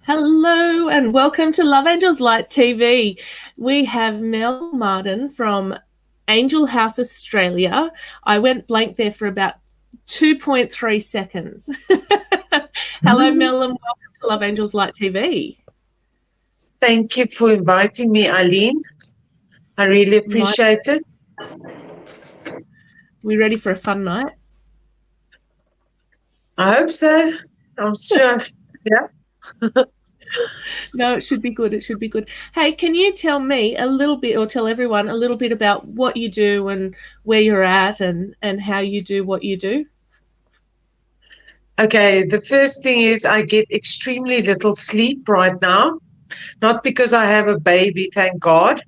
Hello and welcome to Love Angels Light TV. We have Mel Martin from Angel House Australia. I went blank there for about 2.3 seconds. Hello, Mel, and welcome to Love Angels Light TV. Thank you for inviting me, Eileen. I really appreciate it. We ready for a fun night? I hope so. I'm sure. Yeah. No, it should be good. It should be good. Hey, can you tell me a little bit, or tell everyone a little bit about what you do and where you're at and how you do what you do? Okay, the first thing is I get extremely little sleep right now. Not because I have a baby, thank God,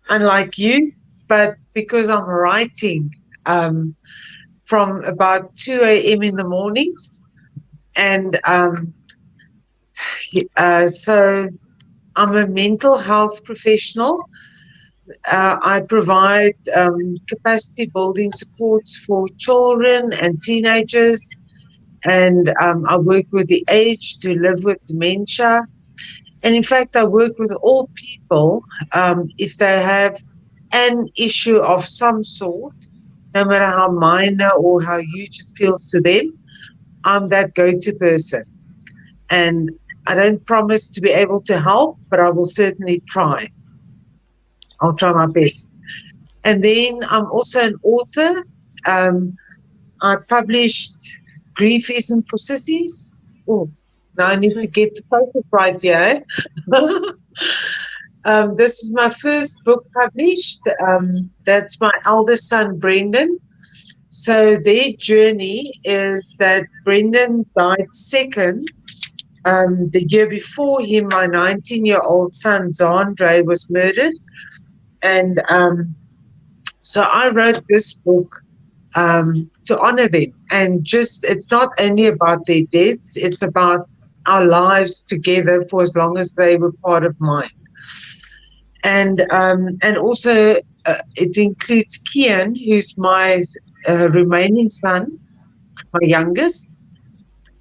unlike you, but because I'm writing from about 2 a.m. in the mornings. And so I'm a mental health professional. I provide capacity building supports for children and teenagers, and I work with the aged to live with dementia. And in fact, I work with all people if they have an issue of some sort, no matter how minor or how huge it feels to them. I'm that go-to person. And I don't promise to be able to help, but I will certainly try. I'll try my best. And then I'm also an author. I published Grief Isn't for Sissies. Oh, now I need to get the focus right here. This is my first book published. That's my eldest son, Brendan. So their journey is that Brendan died second. The year before him, my 19-year-old son, Zandre, was murdered. And so I wrote this book to honor them. And just, it's not only about their deaths, it's about our lives together for as long as they were part of mine. And also it includes Kian, who's my remaining son, my youngest.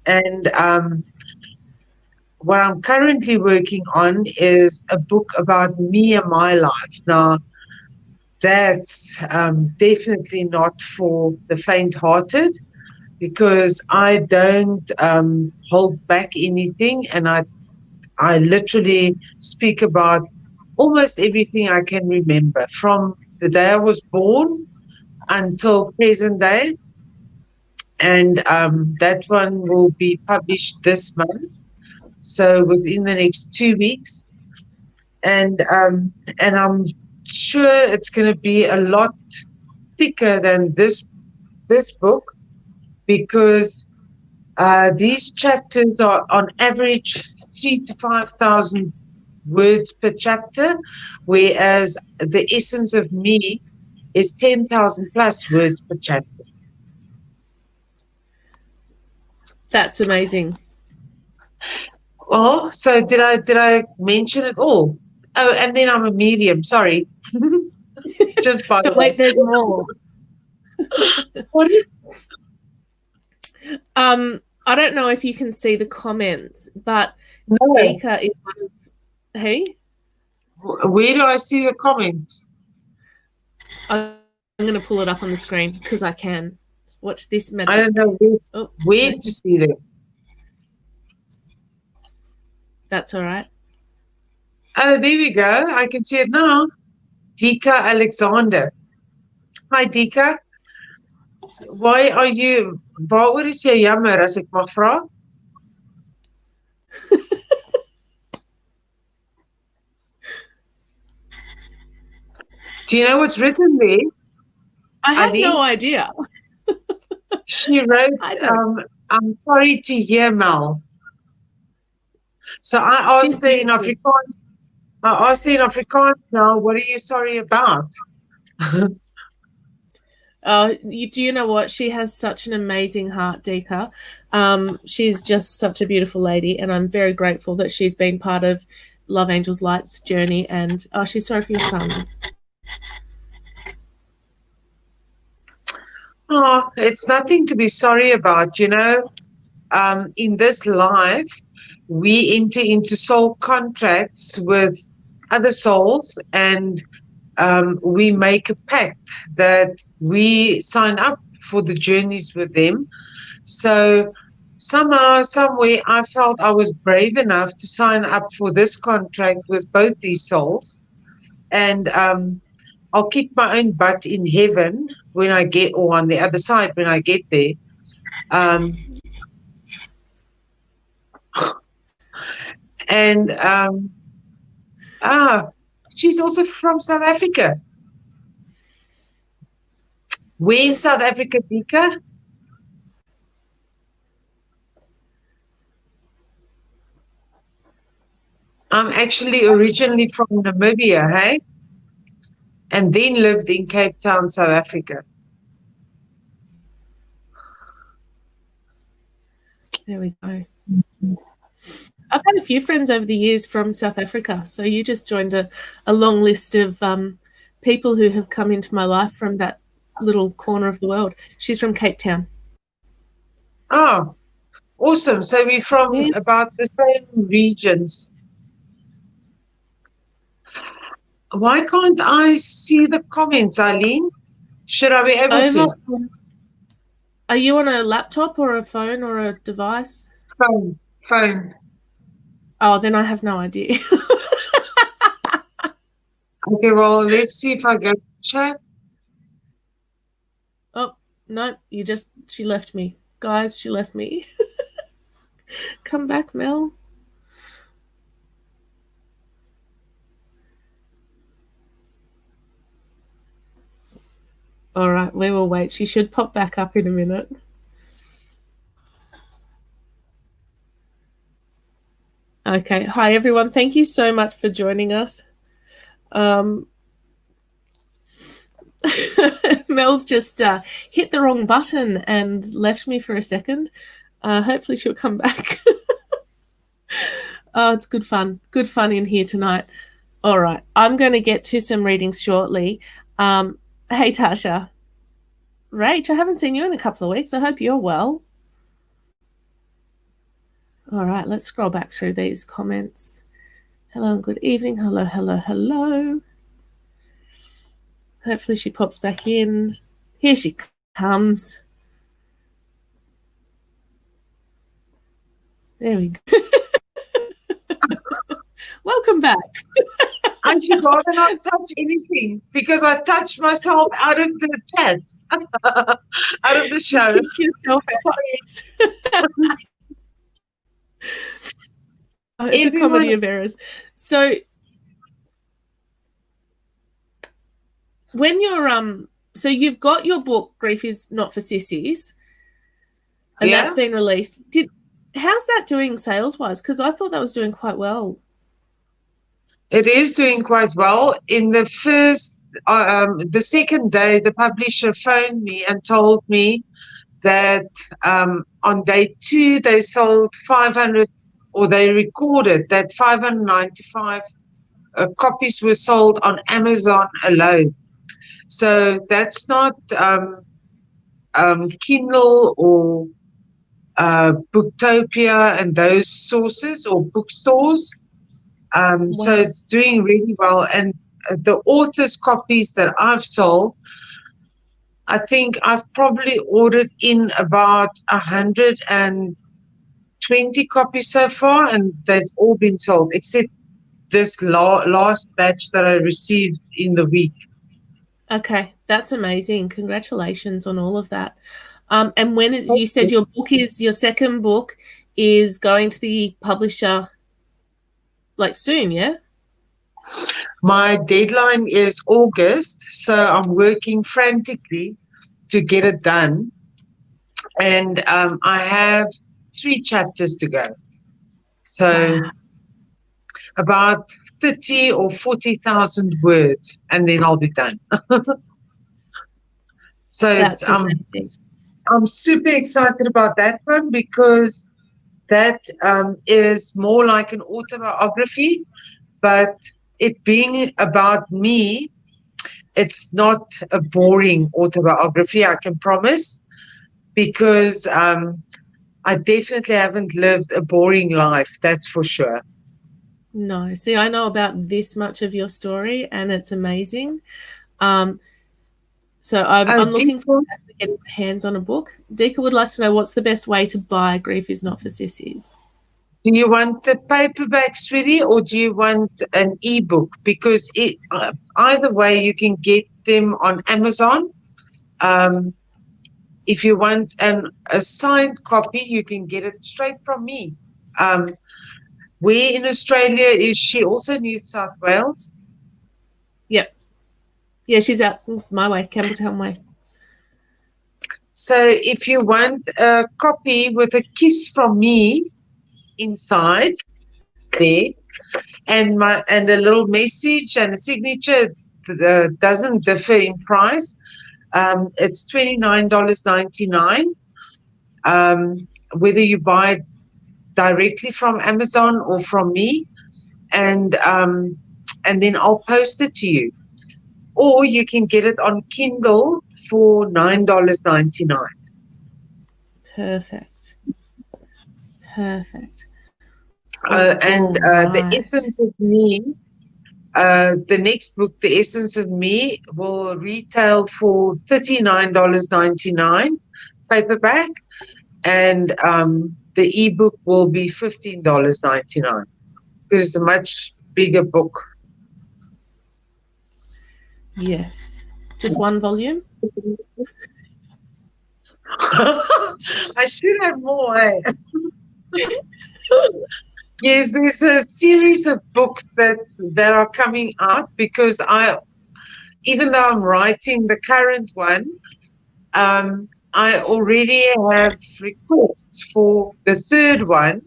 And what I'm currently working on is a book about me and my life. Now, that's definitely not for the faint-hearted, because I don't hold back anything, and I literally speak about almost everything I can remember from the day I was born until present day. And that one will be published this month, so within the next 2 weeks. And I'm sure it's going to be a lot thicker than this book, because these chapters are on average 3,000 to 5,000 words per chapter, whereas the essence of me is 10,000 plus words per chapter. That's amazing. Well, so did I mention it all? Oh, and then I'm a medium. Sorry. Just by the way. Wait, there's more. What is I don't know if you can see the comments, but no. Dika is one of. Hey? Where do I see the comments? I'm going to pull it up on the screen because I can. Watch this magic. I don't know where to see them. That's all right. Oh, there we go. I can see it now. Dika Alexander. Hi, Dika. Why are you... Waaroor is jy jammer as ek mag vra? Do you know what's written there? I have no idea. She wrote, I'm sorry to hear, Mel. So I asked her in Afrikaans. Now, what are you sorry about? Do you know what? She has such an amazing heart, Dika. She's just such a beautiful lady, and I'm very grateful that she's been part of Love Angels Light's journey. And she's sorry for your sons. Oh, it's nothing to be sorry about, you know. In this life, we enter into soul contracts with other souls, and we make a pact that we sign up for the journeys with them. So somehow, somewhere, I felt I was brave enough to sign up for this contract with both these souls. And I'll kick my own butt in heaven when I get, or on the other side when I get there. And she's also from South Africa. Where in South Africa, Dika? I'm actually originally from Namibia, hey? And then lived in Cape Town, South Africa. There we go. I've had a few friends over the years from South Africa, so you just joined a long list of people who have come into my life from that little corner of the world. She's from Cape Town. Oh, awesome. So we're from about the same regions. Why can't I see the comments, Eileen? Should I be able to? Are you on a laptop or a phone or a device? Phone. Oh, then I have no idea. Okay, well, let's see if I go to chat. Oh, no, she left me. Guys, she left me. Come back, Mel. All right, we will wait. She should pop back up in a minute. Okay. Hi, everyone. Thank you so much for joining us. Mel's just hit the wrong button and left me for a second. Hopefully she'll come back. Oh, it's good fun. Good fun in here tonight. All right. I'm going to get to some readings shortly. Hey, Tasha. Rach, I haven't seen you in a couple of weeks. I hope you're well. All right, let's scroll back through these comments. Hello and good evening. Hello, hello, hello. Hopefully she pops back in. Here she comes. There we go. Welcome back. I should rather not touch anything because I touched myself out of the chat, out of the show. Kick yourself out. It's a comedy of errors. So when you're so you've got your book Grief Is Not for Sissies, and that's been released. How's that doing sales wise? Because I thought that was doing quite well. It is doing quite well. In the the second day, the publisher phoned me and told me that on day 2 they sold 500, or they recorded that 595 copies were sold on Amazon alone. So that's not Kindle or Booktopia and those sources or bookstores. Wow. So it's doing really well. And the author's copies that I've sold, I think I've probably ordered in about 120 copies so far, and they've all been sold except this last batch that I received in the week. Okay, that's amazing. Congratulations on all of that. And when you said your second book is going to the publisher like soon, yeah? My deadline is August, so I'm working frantically to get it done. And I have 3 chapters to go. So about 30 or 40,000 words, and then I'll be done. So I'm super excited about that one because that is more like an autobiography, but it being about me, it's not a boring autobiography, I can promise, because I definitely haven't lived a boring life, that's for sure. No. See, I know about this much of your story, and it's amazing. So Oh, I'm looking forward to getting my hands on a book. Deepa would like to know what's the best way to buy Grief Is Not for Sissies. do you want the paperback, sweetie, or do you want an ebook? Because either way, you can get them on Amazon. If you want a signed copy, you can get it straight from me. Where in Australia is she? Also New South Wales? Yep. Yeah, she's out my way, Campbelltown way. So if you want a copy with a kiss from me inside there, and a little message and a signature, doesn't differ in price. It's $29.99. Whether you buy it directly from Amazon or from me, and then I'll post it to you. Or you can get it on Kindle for $9.99. Perfect. Perfect. The Essence of Me, the next book, The Essence of Me, will retail for $39.99 paperback, and the ebook will be $15.99 because it's a much bigger book. Yes. Just one volume? I should have more. Eh? Yes, there's a series of books that are coming out because even though I'm writing the current one, I already have requests for the third one,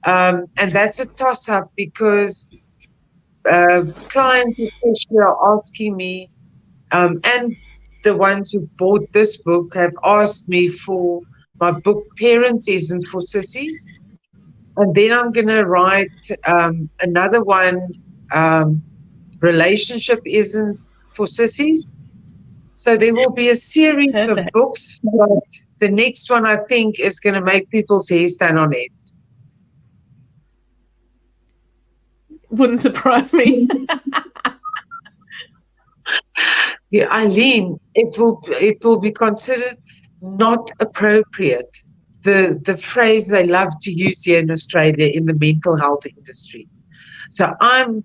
and that's a toss-up because clients especially are asking me, and the ones who bought this book have asked me for my book Parents Isn't for Sissies. And then I'm going to write another one, Relationship Isn't for Sissies. So there will be a series of books, but the next one I think is going to make people's hair stand on end. Wouldn't surprise me. Yeah, Eileen, it will be considered not appropriate. The phrase they love to use here in Australia in the mental health industry. So I'm,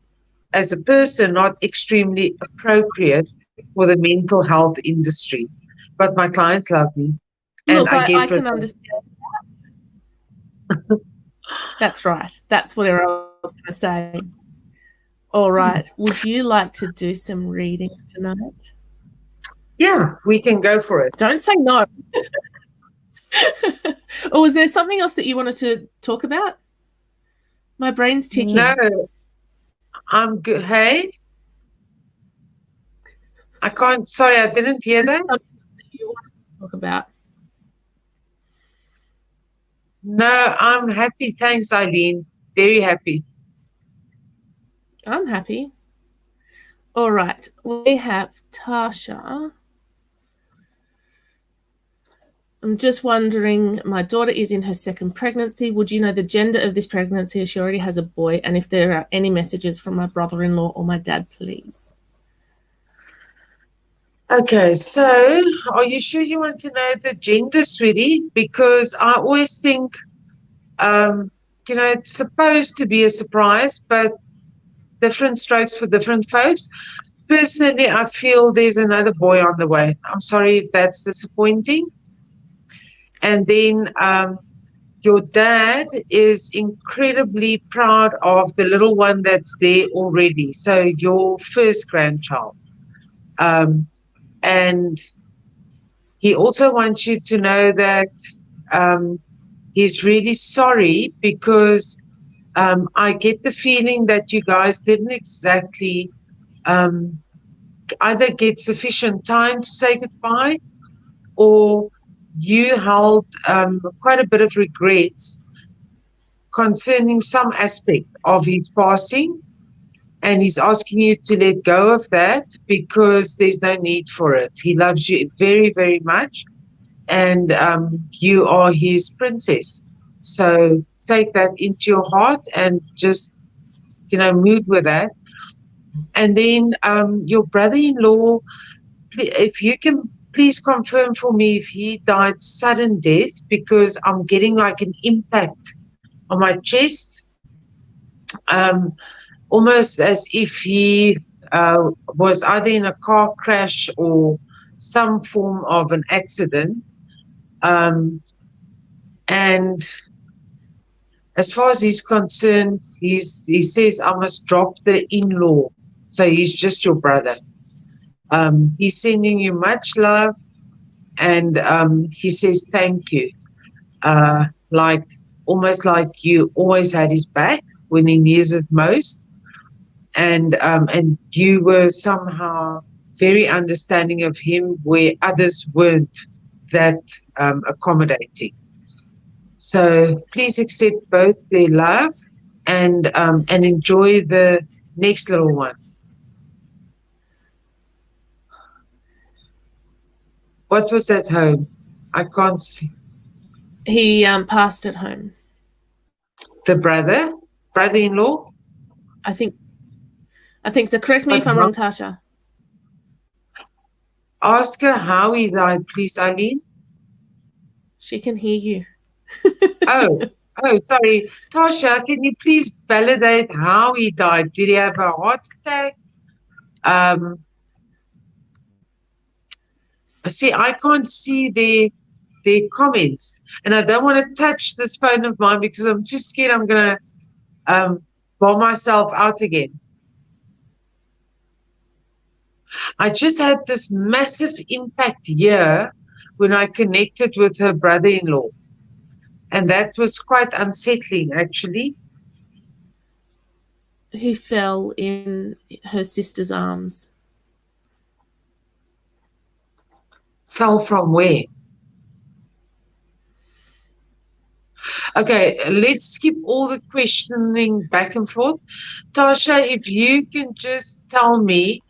as a person, not extremely appropriate for the mental health industry, but my clients love me. And Look, I can understand that. That's right. That's what I was going to say. All right. Would you like to do some readings tonight? Yeah, we can go for it. Don't say no. Or was there something else that you wanted to talk about? My brain's ticking. No, I'm good. Hey? I can't, sorry, I didn't hear that. Something that you wanted to talk about. No, I'm happy. Thanks, Eileen. Very happy. I'm happy. All right. We have Tasha. I'm just wondering, my daughter is in her second pregnancy. Would you know the gender of this pregnancy if she already has a boy? And if there are any messages from my brother-in-law or my dad, please. Okay, so are you sure you want to know the gender, sweetie? Because I always think, it's supposed to be a surprise, but different strokes for different folks. Personally, I feel there's another boy on the way. I'm sorry if that's disappointing. And then your dad is incredibly proud of the little one that's there already. So your first grandchild. And he also wants you to know that he's really sorry because I get the feeling that you guys didn't exactly either get sufficient time to say goodbye, or you held quite a bit of regrets concerning some aspect of his passing, and he's asking you to let go of that because there's no need for it. He loves you very, very much, and you are his princess. So take that into your heart and just, move with that. And then your brother-in-law, if you can please confirm for me if he died sudden death, because I'm getting like an impact on my chest, almost as if he was either in a car crash or some form of an accident. And as far as he's concerned, he says, I must drop the in-law. So he's just your brother. He's sending you much love, and he says thank you. Like almost like you always had his back when he needed it most, and you were somehow very understanding of him where others weren't that accommodating. So please accept both their love and enjoy the next little one. What was at home? I can't see. He passed at home. The brother-in-law? I think so. Correct me if I'm wrong, Tasha. Ask her how he died, please, Eileen. She can hear you. Oh, sorry. Tasha, can you please validate how he died? Did he have a heart attack? See, I can't see their comments, and I don't want to touch this phone of mine because I'm too scared I'm going to bomb myself out again. I just had this massive impact here when I connected with her brother-in-law, and that was quite unsettling, actually. He fell in her sister's arms. Fell from where? Okay, let's skip all the questioning back and forth. Tasha, if you can just tell me,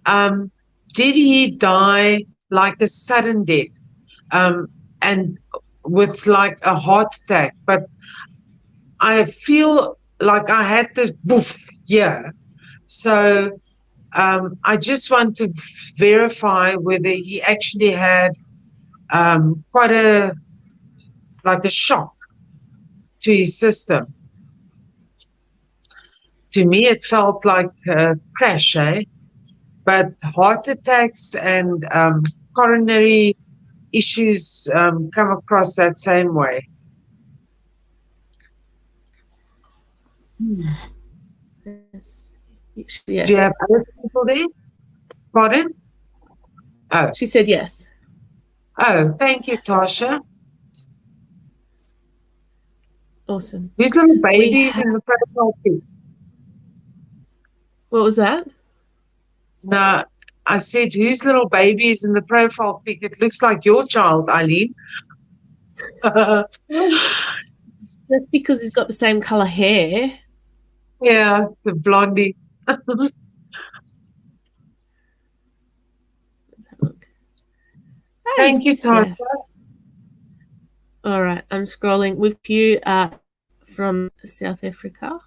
did he die like a sudden death and with like a heart attack? But I feel like I had this boof here. So I just want to verify whether he actually had quite a shock to his system. To me, it felt like a crash, but heart attacks and coronary issues come across that same way. Yes. Do you have other people there? Pardon? Oh. She said yes. Oh, thank you, Tasha. Awesome. Whose little babies in the profile pic? What was that? No, I said, whose little baby is in the profile pic? It looks like your child, Eileen. Just because he's got the same color hair. Yeah, the blondie. Thank you, Tasha. All right, I'm scrolling with you from South Africa.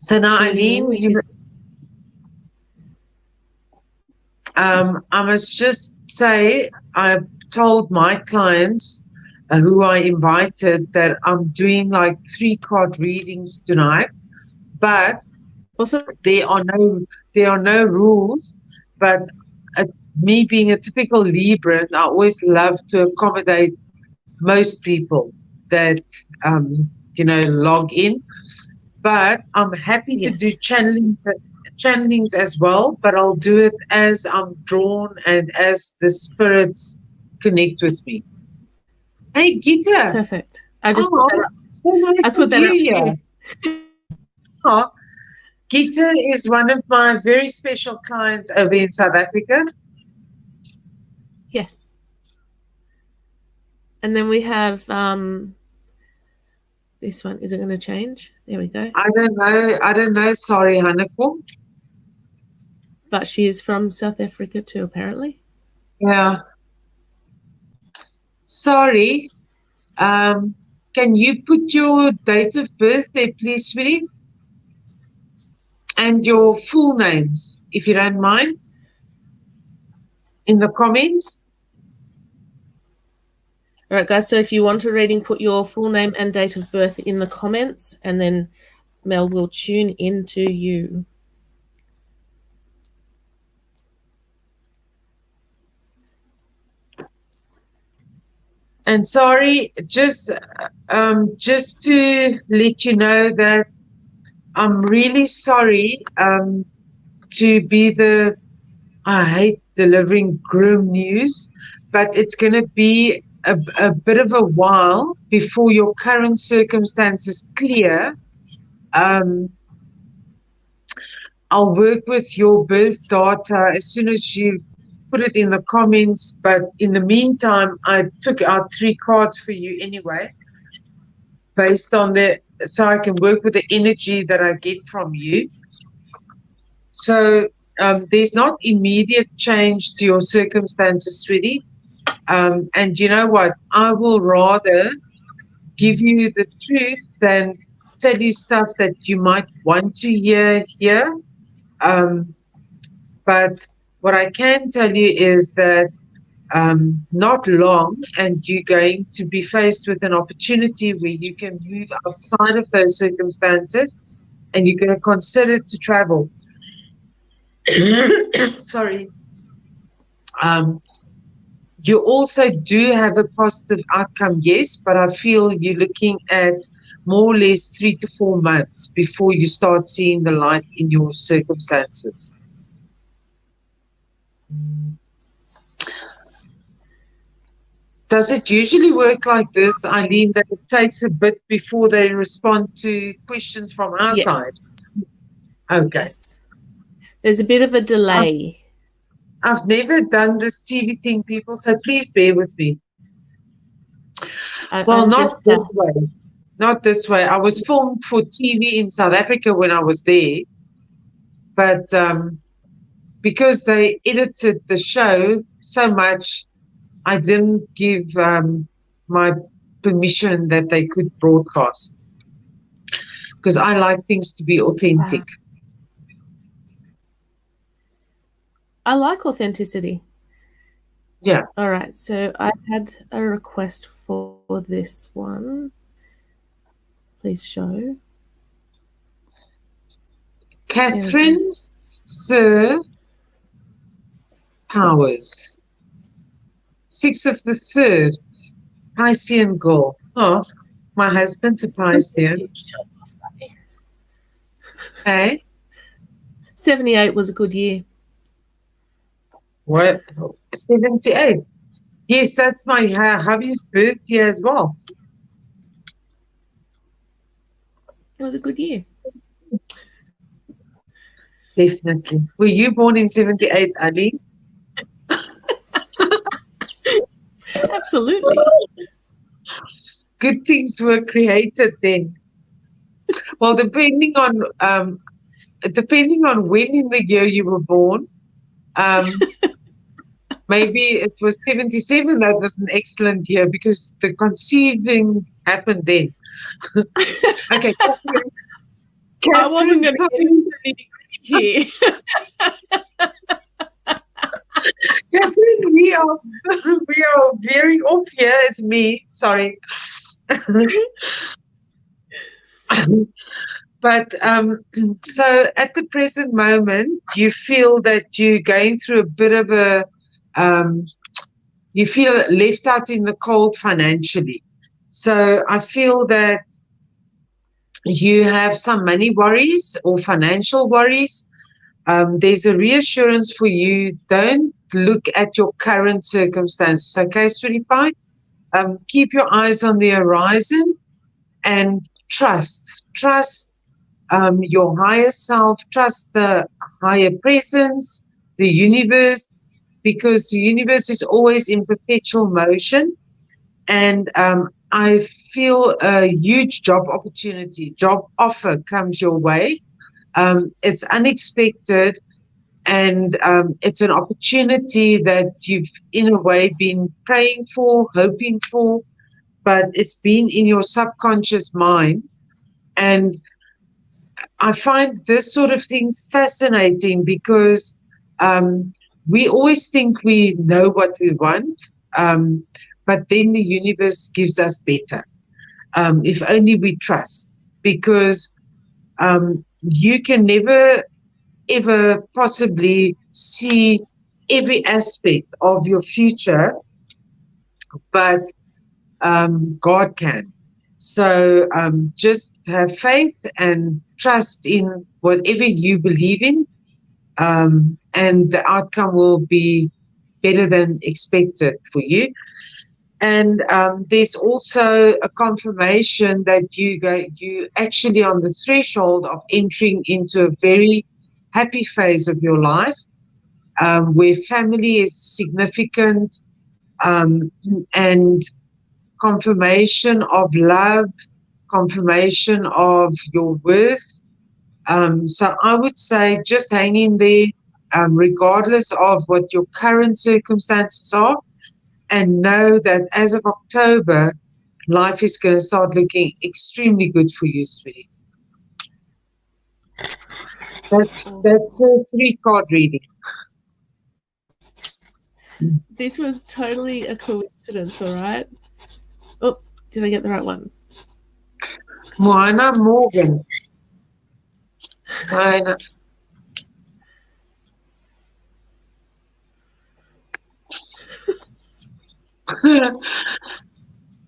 So now, Eileen, I must just say, I've told my clients who I invited that I'm doing like 3-card readings tonight, but also there are no rules. But me being a typical Libran, I always love to accommodate most people that log in. But I'm happy to do channelings as well, but I'll do it as I'm drawn and as the spirits connect with me. Hey, Gita. Perfect. I just put that up. So nice I put that up here. Oh, Gita is one of my very special clients over in South Africa. Yes. And then we have this one. Is it going to change? There we go. I don't know. Sorry, Hanako. But she is from South Africa too, apparently. Yeah. Sorry. Can you put your date of birth there, please, sweetie? And your full names, if you don't mind, in the comments. All right, guys. So if you want a reading, put your full name and date of birth in the comments, and then Mel will tune into you. And sorry, just to let you know that I'm really sorry to be I hate delivering grim news, but it's going to be a bit of a while before your current circumstances clear. I'll work with your birth data as soon as you put it in the comments. But in the meantime, I took out 3 cards for you anyway, based on so I can work with the energy that I get from you. So there's not immediate change to your circumstances, sweetie. And you know what? I will rather give you the truth than tell you stuff that you might want to hear here. But what I can tell you is that not long, and you're going to be faced with an opportunity where you can move outside of those circumstances, and you're going to consider to travel. Sorry. You also do have a positive outcome, yes, but I feel you're looking at more or less 3 to 4 months before you start seeing the light in your circumstances. Does it usually work like this, Eileen, that it takes a bit before they respond to questions from our side? Okay. Yes. There's a bit of a delay. I've never done this TV thing, people, so please bear with me. Well, not this way. Not this way. I was filmed for TV in South Africa when I was there, but because they edited the show so much, I didn't give my permission that they could broadcast, because I like things to be authentic. Wow. I like authenticity. Yeah. All right. So I had a request for this one. Please show. Catherine Sir Powers. 6 of the 3rd. Piscean girl. Oh, my husband's a Piscean. Hey? 78 was a good year. What? 78? Yes, that's my hubby's birth year as well. It was a good year. Definitely. Were you born in 78, Ali? Absolutely. Good things were created then. Well, depending on when in the year you were born, maybe it was 77. That was an excellent year because the conceiving happened then. Okay, Catherine, I wasn't going to get into the here. Catherine, we are very off here. It's me. Sorry. But so at the present moment, you feel that you're going through a bit of you feel left out in the cold financially. So I feel that you have some money worries or financial worries. There's a reassurance for you. Don't look at your current circumstances. Okay, sweetie pie? Keep your eyes on the horizon and trust your higher self, trust the higher presence, the universe, because the universe is always in perpetual motion. And I feel a huge job opportunity, job offer comes your way. It's unexpected, And it's an opportunity that you've, in a way, been praying for, hoping for, but it's been in your subconscious mind. And I find this sort of thing fascinating because we always think we know what we want, but then the universe gives us better, if only we trust. Because you can never, ever possibly see every aspect of your future, but God can. So just have faith and trust in whatever you believe in, and the outcome will be better than expected for you. And there's also a confirmation that you actually on the threshold of entering into a very happy phase of your life, where family is significant, and confirmation of love, confirmation of your worth. So I would say just hang in there, regardless of what your current circumstances are, and know that as of October, life is going to start looking extremely good for you, sweetie. That's a 3-card reading. This was totally a coincidence, all right? Oh, did I get the right one? Moana Morgan. Moana.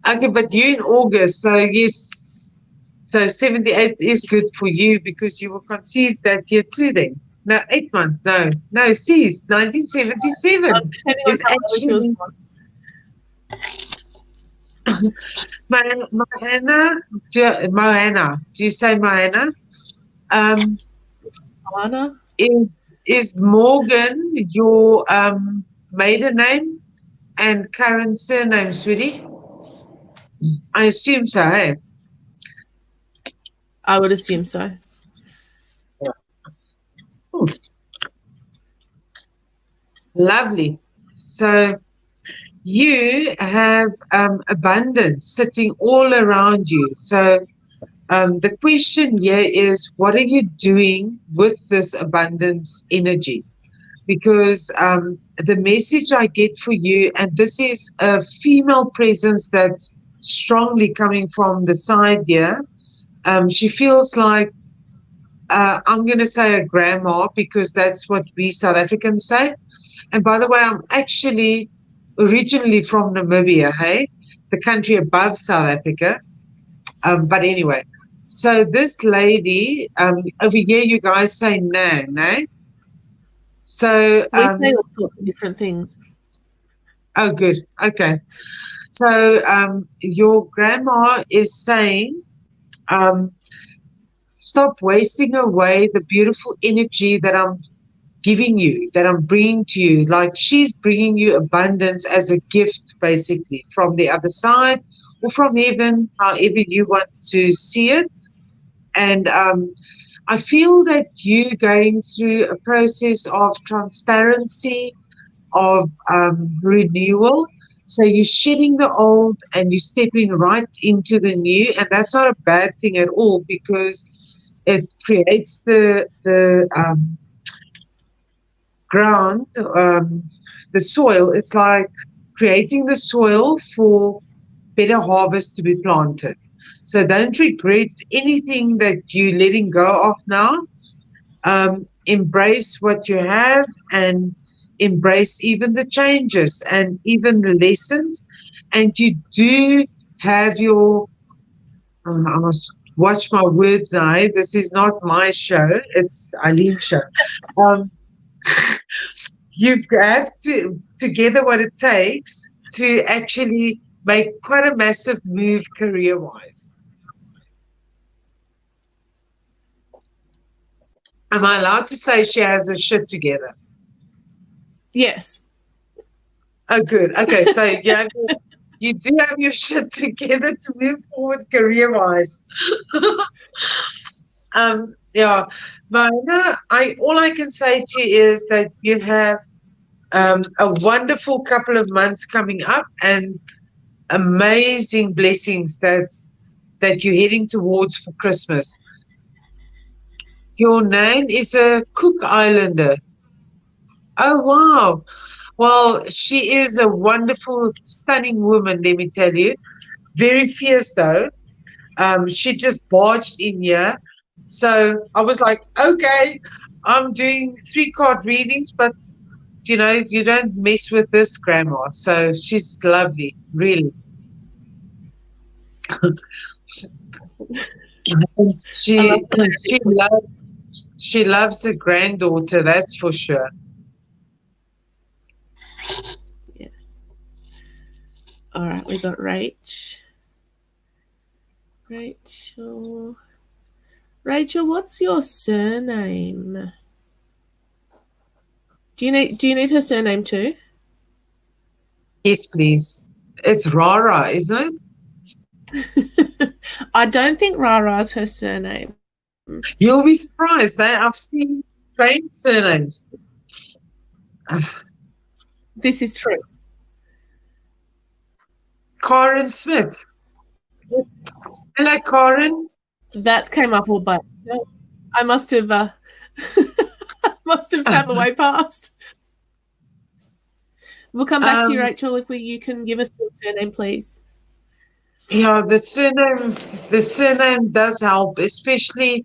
Okay, but you're in August, so yes, so 78 is good for you because you were conceived that year too then. No, 8 months, no, cease, 1977 is actually Moana, do you say Moana? Moana? Is Morgan your maiden name and current surname, sweetie? I assume so, hey? I would assume so. Yeah. Ooh. Lovely. So you have abundance sitting all around you. So the question here is, what are you doing with this abundance energy? Because the message I get for you, and this is a female presence that's strongly coming from the side here. She feels like, I'm going to say a grandma because that's what we South Africans say. And by the way, I'm actually originally from Namibia, hey, the country above South Africa. But anyway, so this lady, over here, you guys say no. So we say all sorts of different things. Oh, good. Okay. So your grandma is saying, stop wasting away the beautiful energy that I'm giving you, that I'm bringing to you. Like she's bringing you abundance as a gift, basically, from the other side or from heaven, however you want to see it. And I feel that you're going through a process of transparency, of renewal. So you're shedding the old and you're stepping right into the new. And that's not a bad thing at all because it creates the ground, the soil. It's like creating the soil for better harvest to be planted. So don't regret anything that you're letting go of now. Embrace what you have and embrace even the changes and even the lessons. And you do have your, I must watch my words now. This is not my show. It's Eileen's show. You have to together what it takes to actually make quite a massive move career-wise. Am I allowed to say she has her shit together? Yes. Oh, good. Okay, so you do have your shit together to move forward career-wise. Yeah, Mona, all I can say to you is that you have a wonderful couple of months coming up and amazing blessings that you're heading towards for Christmas. Your name is a Cook Islander. Oh wow. Well, she is a wonderful, stunning woman, let me tell you. Very fierce though. She just barged in here. So I was like, okay, I'm doing 3 card readings, but you don't mess with this grandma. So she's lovely, really. And I love she loves her granddaughter, that's for sure. yes. All right, we got Rachel. Rachel, what's your surname? Do you need her surname too? Yes, please. It's Rara, isn't it? I don't think Rara's her surname. You'll be surprised. I've seen strange surnames. This is true. Karen Smith. Hello, Karen. That came up all by itself. I must have tapped the way past. We'll come back to you, Rachel, if you can give us your surname, please. Yeah, the surname does help, especially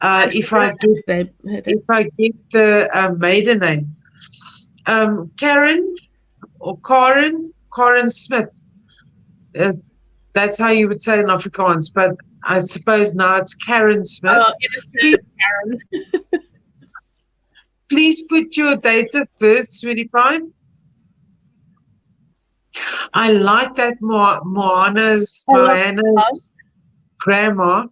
if I get the maiden name. Karen or Karen Smith. That's how you would say in Afrikaans, but I suppose now it's Karen Smith. Oh, it's Karen. Please put your date of birth, sweetie pie. I like that Moana's grandma.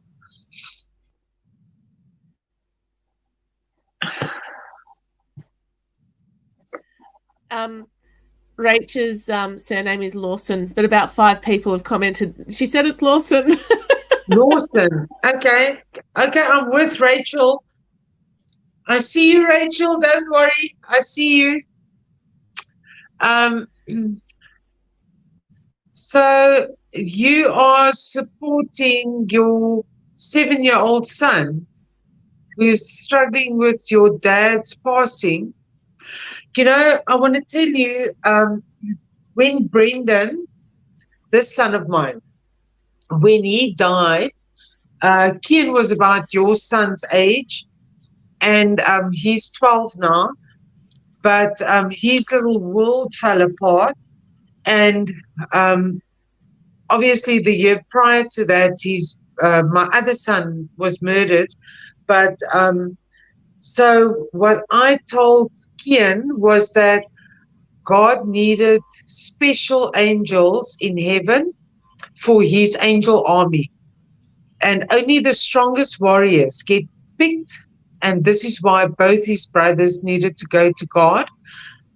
Rachel's surname is Lawson, but about 5 people have commented. She said it's Lawson. Lawson. Okay, I'm with Rachel. I see you, Rachel. Don't worry. I see you. So you are supporting your 7-year-old son who's struggling with your dad's passing. I want to tell you, when Brendan, this son of mine, when he died, Kian was about your son's age, and he's 12 now, but his little world fell apart. And obviously the year prior to that, my other son was murdered. But so what I told Kian was that God needed special angels in heaven for his angel army. And only the strongest warriors get picked. And this is why both his brothers needed to go to God,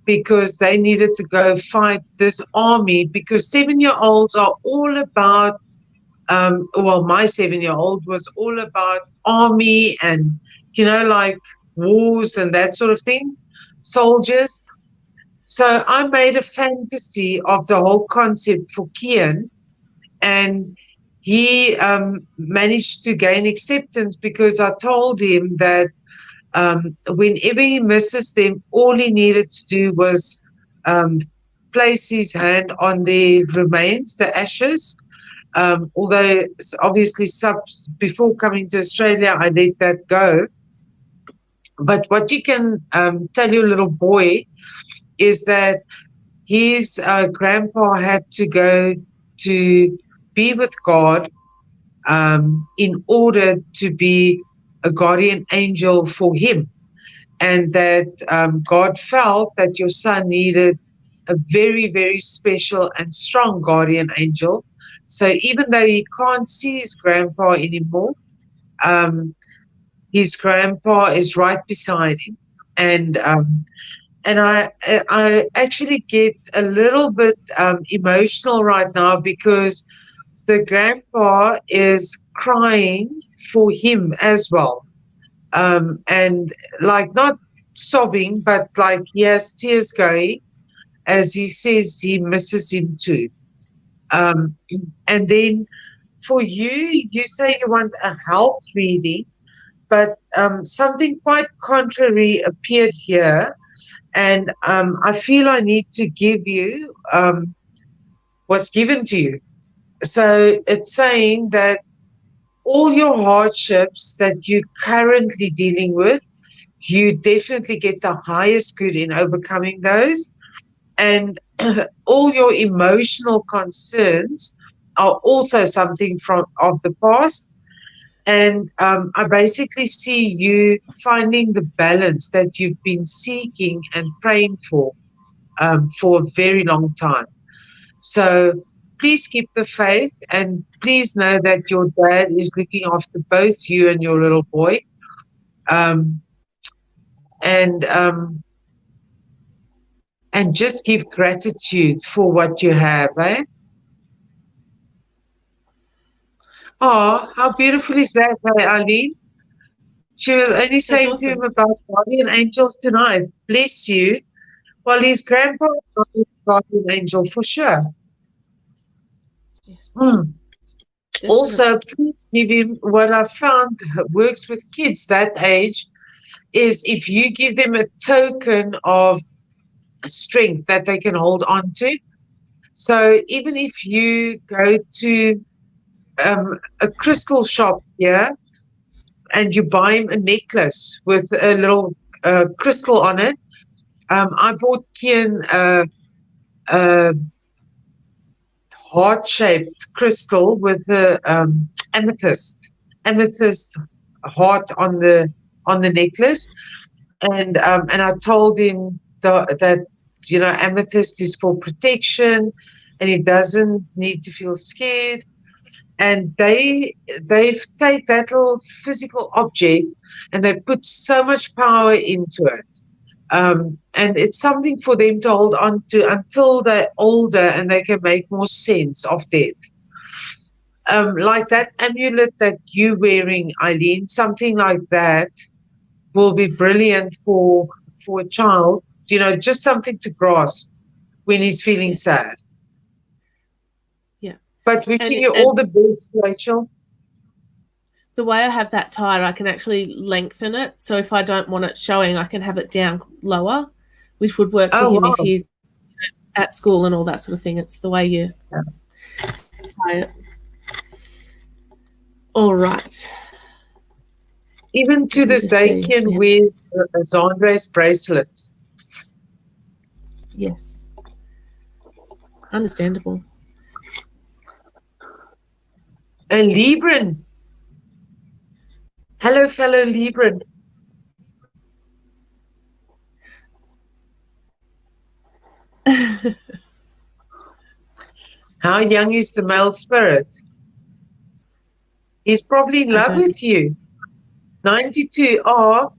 because they needed to go fight this army, because 7-year-olds are all about, my 7-year-old was all about army and, like wars and that sort of thing, soldiers. So I made a fantasy of the whole concept for Kian, and he managed to gain acceptance because I told him that whenever he misses them, all he needed to do was place his hand on the remains, the ashes. Although obviously before coming to Australia, I let that go. But what you can tell your little boy is that his grandpa had to go to be with God in order to be a guardian angel for him, and that God felt that your son needed a very, very special and strong guardian angel. So even though he can't see his grandpa anymore, his grandpa is right beside him. And I actually get a little bit emotional right now, because the grandpa is crying for him as well. and like not sobbing, but like he has tears going as he says he misses him too. Um, and then for you, you say you want a health reading, but something quite contrary appeared here. And I feel I need to give you what's given to you. So it's saying that all your hardships that you're currently dealing with, you definitely get the highest good in overcoming those. And all your emotional concerns are also something from of the past. And I basically see you finding the balance that you've been seeking and praying for a very long time. So please keep the faith, and please know that your dad is looking after both you and your little boy. Um, and and just give gratitude for what you have, eh? Oh, how beautiful is that, hey, Eileen? She was only That's saying to awesome. him about guardian angels tonight. Bless you. Well, his grandpa is not a guardian angel for sure. Yes. Mm. Definitely. Also, please give him what I found works with kids that age is if you give them a token of strength that they can hold on to. So even if you go to a crystal shop here and you buy him a necklace with a little crystal on it, I bought Kian a heart-shaped crystal with a amethyst heart on the necklace, and I told him that amethyst is for protection, and he doesn't need to feel scared. And they've taken that little physical object and they put so much power into it. And it's something for them to hold on to until they're older and they can make more sense of death. Like that amulet that you're wearing, Eileen, something like that will be brilliant for a child, just something to grasp when he's feeling sad. Yeah. But wishing you all the best, Rachel. The way I have that tied, I can actually lengthen it. So if I don't want it showing, I can have it down lower, which would work for him if he's at school and all that sort of thing. It's the way you tie it. All right. Even to this day, Kian wears Zandre's bracelets. Yes. Understandable. And Libran. Hello, fellow Libran. How young is the male spirit? He's probably in love with you. 92. Oh,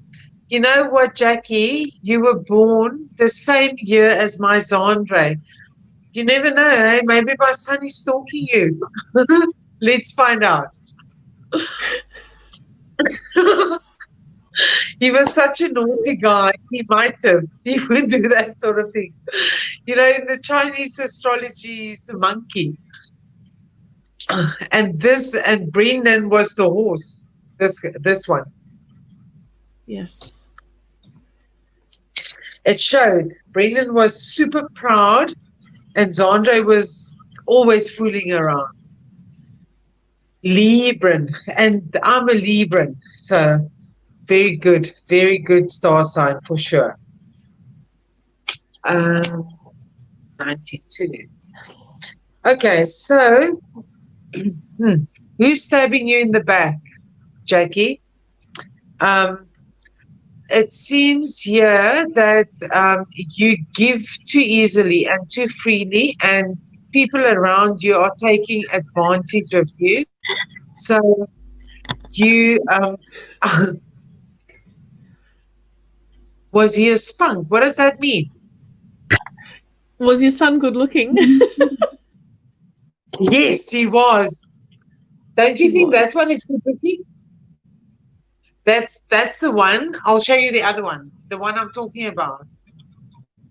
you know what, Jackie? You were born the same year as my Zandre. You never know, eh? Maybe my son is stalking you. Let's find out. He was such a naughty guy. He would do that sort of thing. In the Chinese astrology, he's a monkey. And Brendan was the horse. This one. Yes. It showed. Brendan was super proud, and Zandre was always fooling around. Libran, and I'm a Libran, so very good star sign for sure. 92. Okay, so who's stabbing you in the back, Jackie? It seems here that you give too easily and too freely, and people around you are taking advantage of you. So you was he a spunk? What does that mean? Was your son good looking? Yes, he was. Don't you think that one is good looking? That's the one. I'll show you the other one. The one I'm talking about.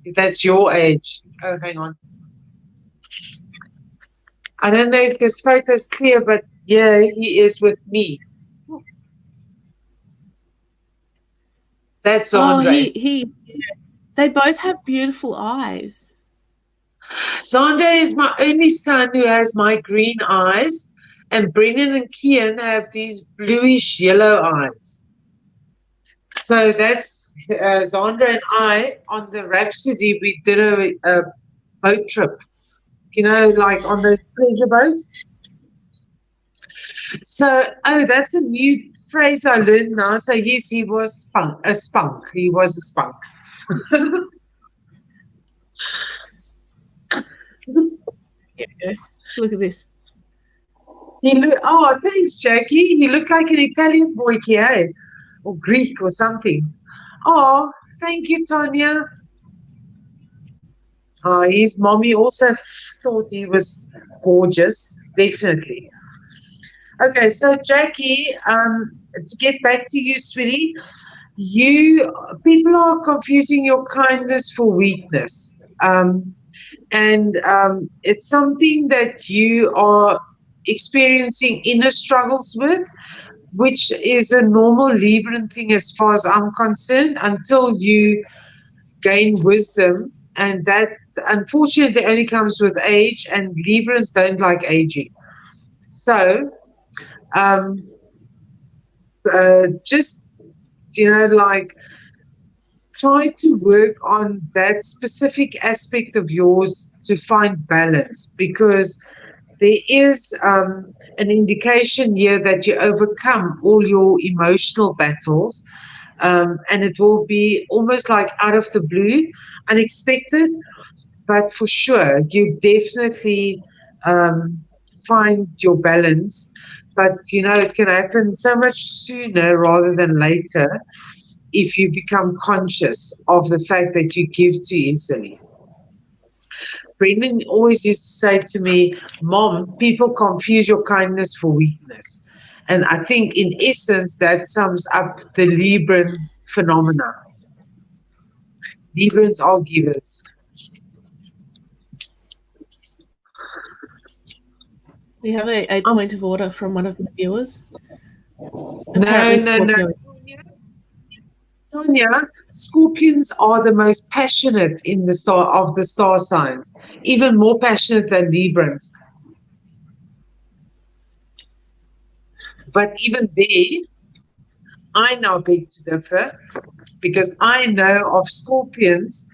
If that's your age. Oh, hang on. I don't know if this photo is clear, but yeah, he is with me. That's Andre. They both have beautiful eyes. Zandre is my only son who has my green eyes, and Brendan and Kian have these bluish yellow eyes. So that's Zandra and I on the Rhapsody. We did a boat trip, like on those pleasure boats. So, that's a new phrase I learned now. So yes, he was a spunk. He was a spunk. Yeah, look at this. Thanks, Jackie. He looked like an Italian boy, or Greek or something. Oh, thank you, Tanya. His mommy also thought he was gorgeous, definitely. Okay, so Jackie, to get back to you, sweetie, people are confusing your kindness for weakness. And it's something that you are experiencing inner struggles with, which is a normal Libran thing as far as I'm concerned, until you gain wisdom. And that, unfortunately, only comes with age, and Librans don't like aging. So, just, try to work on that specific aspect of yours to find balance, because there is an indication here that you overcome all your emotional battles, and it will be almost like out of the blue, unexpected, but for sure you definitely find your balance. But it can happen so much sooner rather than later if you become conscious of the fact that you give too easily. Brendan always used to say to me, Mom, people confuse your kindness for weakness. And I think in essence that sums up the Libran phenomena. Librans are givers. We have a point of order from one of the viewers. No. Tonya, Scorpions are the most passionate in the star signs, even more passionate than Librans. But even there, I now beg to differ, because I know of Scorpions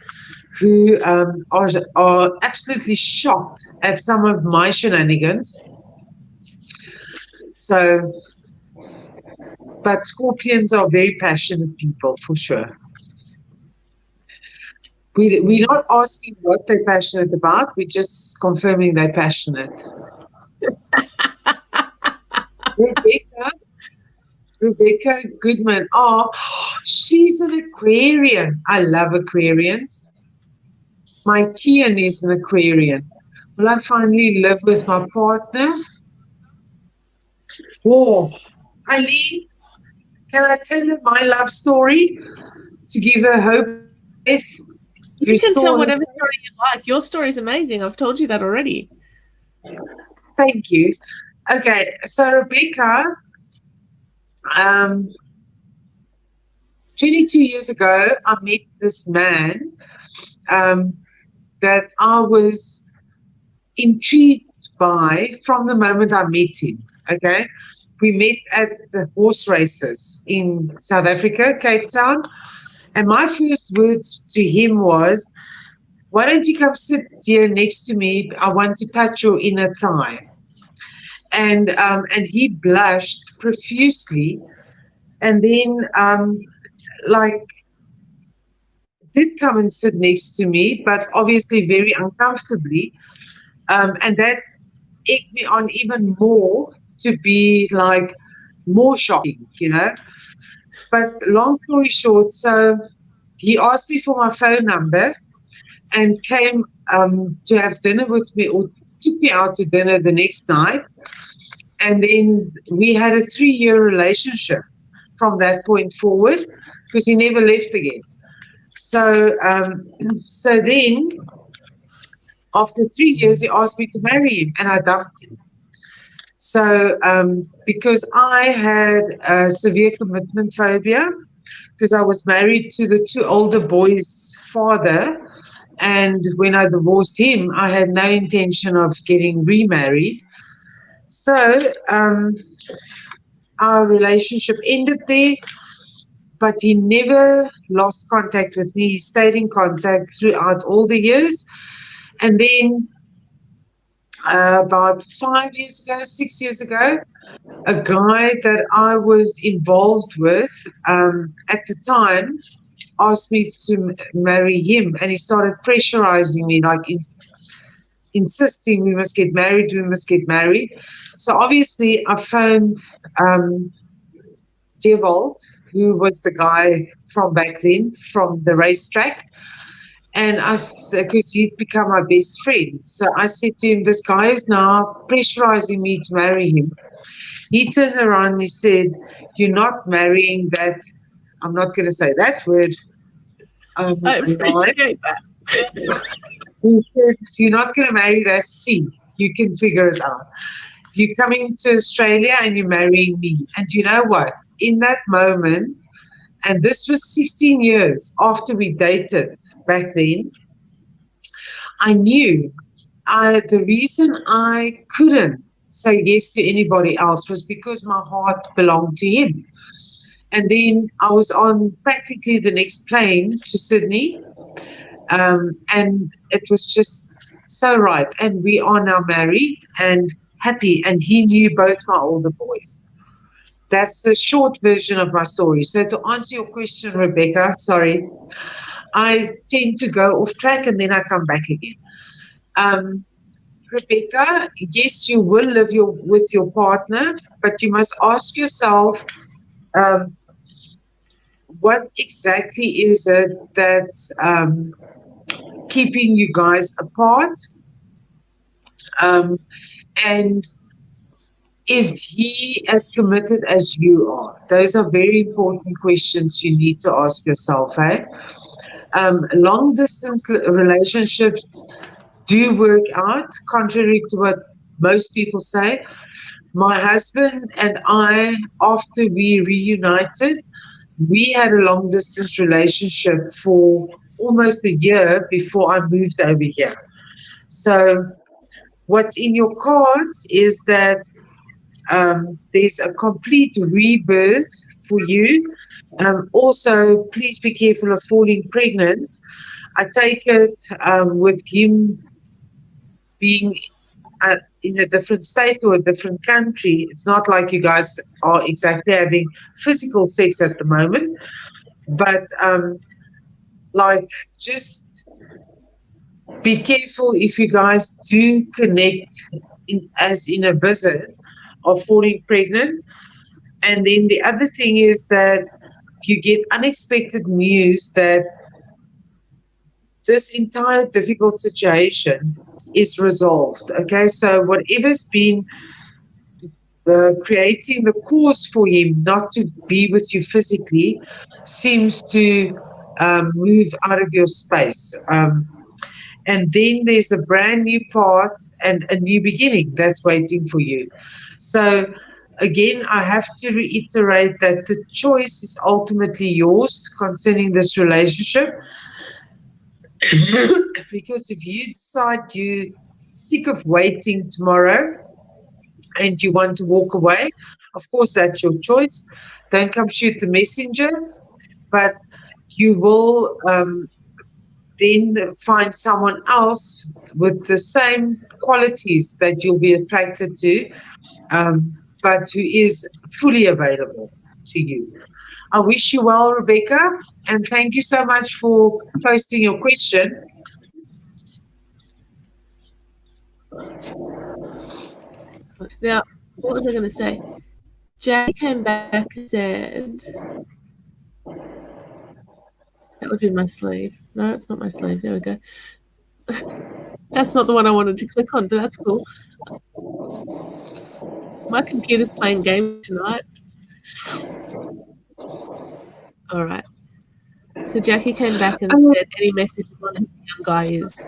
who are absolutely shocked at some of my shenanigans. So, but Scorpions are very passionate people, for sure. We're not asking what they're passionate about. We're just confirming they're passionate. Rebecca Goodman. Oh, she's an Aquarian. I love Aquarians. My Kian is an Aquarian. Will I finally live with my partner? Oh, Eileen, can I tell you my love story to give her hope? You can tell whatever story you like. Your story is amazing. I've told you that already. Thank you. Okay, so Rebecca, 22 years ago, I met this man that I was intrigued by from the moment I met him. Okay, we met at the horse races in South Africa, Cape Town, and my first words to him was, "Why don't you come sit here next to me? I want to touch your inner thigh." And he blushed profusely, and then did come and sit next to me, but obviously very uncomfortably, and that egged me on even more to be more shocking, But long story short, so he asked me for my phone number and came to have dinner with me, or took me out to dinner the next night. And then we had a 3-year relationship. from that point forward because he never left again. So, so then after 3 years, he asked me to marry him, and I dumped him. So, because I had a severe commitment phobia, because I was married to the two older boys' father, and when I divorced him, I had no intention of getting remarried. So, our relationship ended there, but he never lost contact with me. He stayed in contact throughout all the years. And then about 5 years ago, 6 years ago, a guy that I was involved with at the time asked me to marry him, and he started pressurizing me, like insisting we must get married, we must get married. So obviously I phoned Devold, who was the guy from back then, from the racetrack. And because he'd become my best friend. So I said to him, this guy is now pressurizing me to marry him. He turned around and he said, you're not marrying that, I'm not going to say that word. I appreciate that. He said, you're not going to marry that C. You can figure it out. You're coming to Australia and you're marrying me. And you know what? In that moment, and this was 16 years after we dated back then, I knew the reason I couldn't say yes to anybody else was because my heart belonged to him. And then I was on practically the next plane to Sydney, and it was just so right. And we are now married and happy, and he knew both my older boys. That's the short version of my story. So to answer your question, Rebecca, sorry, I tend to go off track and then I come back again. Rebecca, yes, you will live with your partner, but you must ask yourself, what exactly is it that's keeping you guys apart? And is he as committed as you are? Those are very important questions you need to ask yourself. Long distance relationships do work out, contrary to what most people say. My husband and I, after we reunited, we had a long distance relationship for almost a year before I moved over here. So what's in your cards is that there's a complete rebirth for you. Also, please be careful of falling pregnant. I take it with him being in a different state or a different country, it's not like you guys are exactly having physical sex at the moment, but like just be careful if you guys do connect as in a visit of falling pregnant. And then the other thing is that you get unexpected news that this entire difficult situation is resolved. Okay, so whatever's been creating the cause for him not to be with you physically seems to move out of your space. And then there's a brand new path and a new beginning that's waiting for you. So again, I have to reiterate that the choice is ultimately yours concerning this relationship. Because if you decide you're sick of waiting tomorrow and you want to walk away, of course, that's your choice. Don't come shoot the messenger, but you will then find someone else with the same qualities that you'll be attracted to, but who is fully available to you. I wish you well, Rebecca, and thank you so much for posting your question. Now, what was I going to say? Jay came back and said, that would be my sleeve. No, it's not my sleeve. There we go. That's not the one I wanted to click on, but that's cool. My computer's playing games tonight. All right. So Jackie came back and Oh, said, any messages on who the young guy is?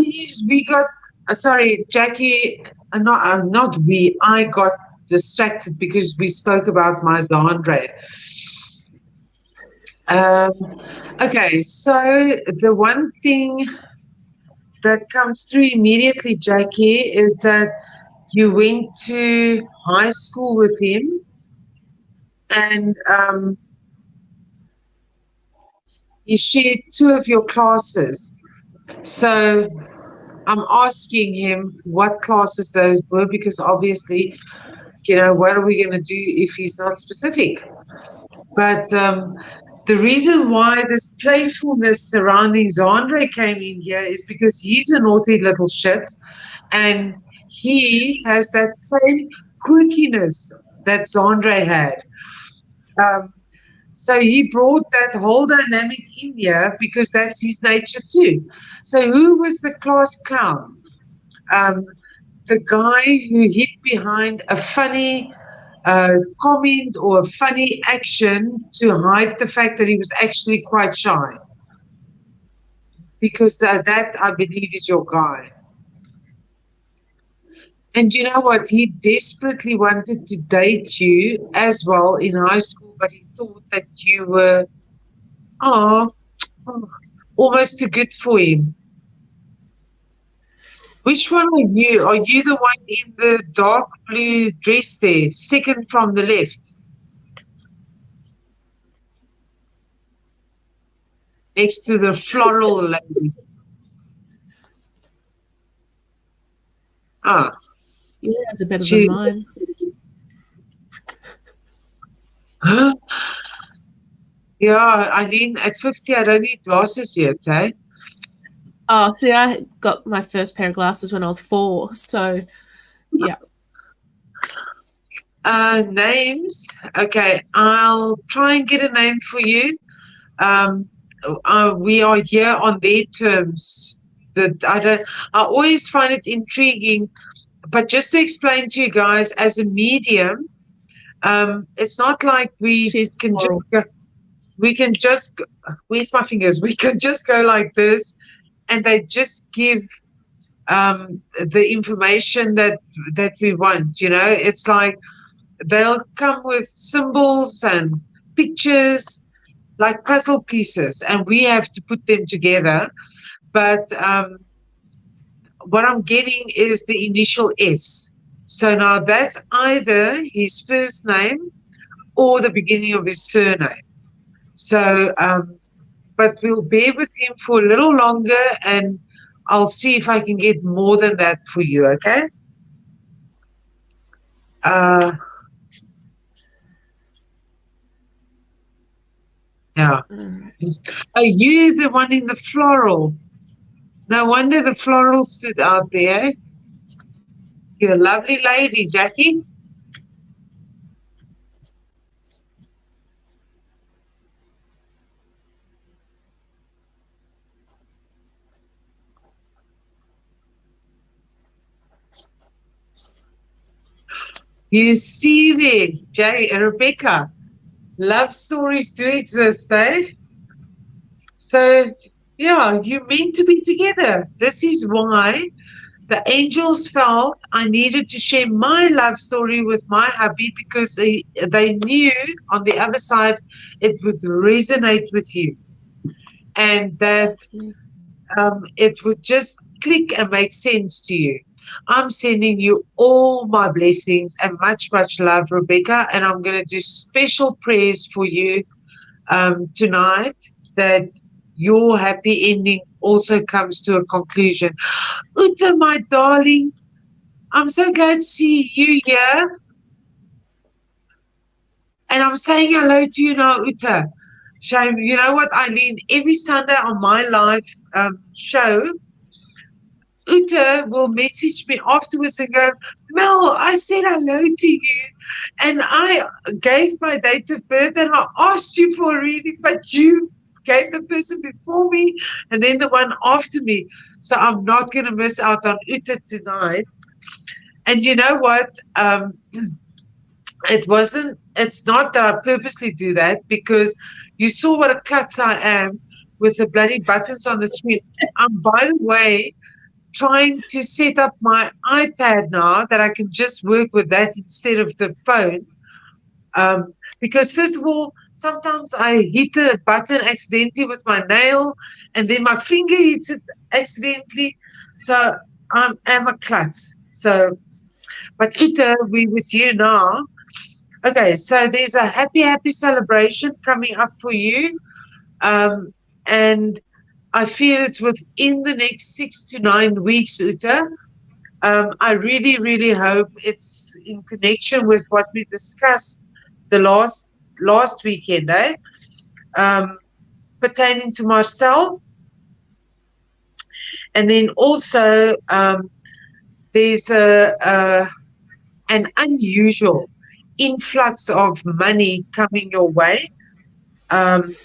yes, we got, sorry, Jackie, not we, I got distracted because we spoke about my Zandre. Um, okay, so the one thing that comes through immediately, Jackie, is that you went to high school with him and you shared two of your classes. So I'm asking him what classes those were because obviously, what are we going to do if he's not specific? But the reason why this playfulness surrounding Zandre came in here is because he's a naughty little shit and he has that same quirkiness that Zandre had. Um, so he brought that whole dynamic in here because that's his nature too. So who was the class clown? Um, the guy who hid behind a funny comment or a funny action to hide the fact that he was actually quite shy. Because that I believe is your guy. And you know what? He desperately wanted to date you as well in high school, but he thought that you were, oh, almost too good for him. Which one are you? Are you the one in the dark blue dress there, second from the left, next to the floral lady? Ah, Yours is better she. than mine. Huh? Yeah, Eileen, at 50, I don't need glasses yet, eh? Oh, see, I got my first pair of glasses when I was 4. So, yeah. Names. Okay, I'll try and get a name for you. Um, we are here on their terms. That I always find it intriguing, but just to explain to you guys, as a medium, it's not like She's can just moral. go, we can just where's my fingers? We can just go like this, and they just give the information that we want. It's like they'll come with symbols and pictures like puzzle pieces, and we have to put them together. But what I'm getting is the initial S. So now that's either his first name or the beginning of his surname. So, but we'll bear with him for a little longer, and I'll see if I can get more than that for you, okay? Yeah. Are you the one in the floral? No wonder the floral stood out there. You're a lovely lady, Jackie. You see there, Rebecca, love stories do exist, eh? So, yeah, you're meant to be together. This is why the angels felt I needed to share my love story with my hubby because they knew on the other side it would resonate with you and that it would just click and make sense to you. I'm sending you all my blessings and much, much love, Rebecca. And I'm going to do special prayers for you tonight that your happy ending also comes to a conclusion. Uta, my darling, I'm so glad to see you here. And I'm saying hello to you now, Uta. Shame, you know what, Eileen? Every Sunday on my live show, Uta will message me afterwards and go, Mel, I said hello to you. And I gave my date of birth and I asked you for a reading, but you gave the person before me and then the one after me. So I'm not going to miss out on Uta tonight. And you know what? it's not that I purposely do that, because you saw what a klutz I am with the bloody buttons on the screen. I'm, by the way, trying to set up my iPad now that I can just work with that instead of the phone. Because first of all, sometimes I hit a button accidentally with my nail, and then my finger hits it accidentally. So I'm a klutz. So, but Uta, we with you now. Okay, so there's a happy celebration coming up for you. Um, and I feel it's within the next 6 to 9 weeks, Uta. I really hope it's in connection with what we discussed the last weekend, pertaining to Marcel. And then also there's an unusual influx of money coming your way. And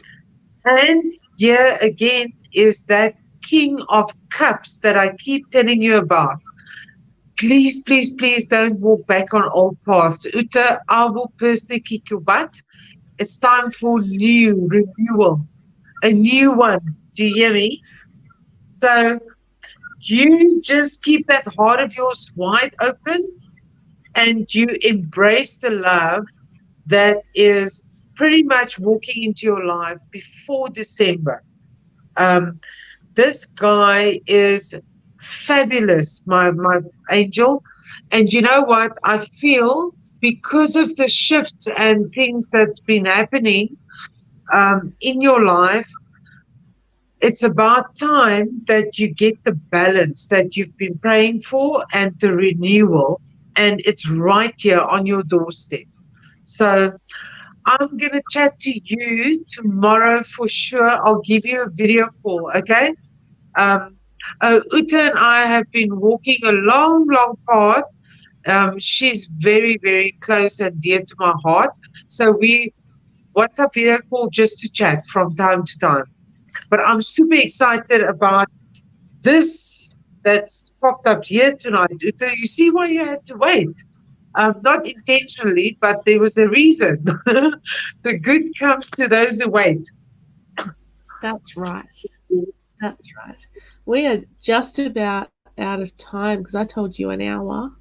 here again is that King of Cups that I keep telling you about. Please don't walk back on old paths. Uta, I will personally kick your butt. It's time for renewal, a new one. Do you hear me? So you just keep that heart of yours wide open, and you embrace the love that is pretty much walking into your life before December. This guy is fabulous, my angel. And you know what? I feel because of the shifts and things that's been happening in your life, it's about time that you get the balance that you've been praying for and the renewal. And it's right here on your doorstep. So I'm going to chat to you tomorrow for sure. I'll give you a video call, okay? Uta and I have been walking a long path. She's very close and dear to my heart. So we WhatsApp video call just to chat from time to time. But I'm super excited about this that's popped up here tonight. Uta, you see why you had to wait? Not intentionally, but there was a reason. The good comes to those who wait. That's right. That's right. We are just about out of time because I told you an hour.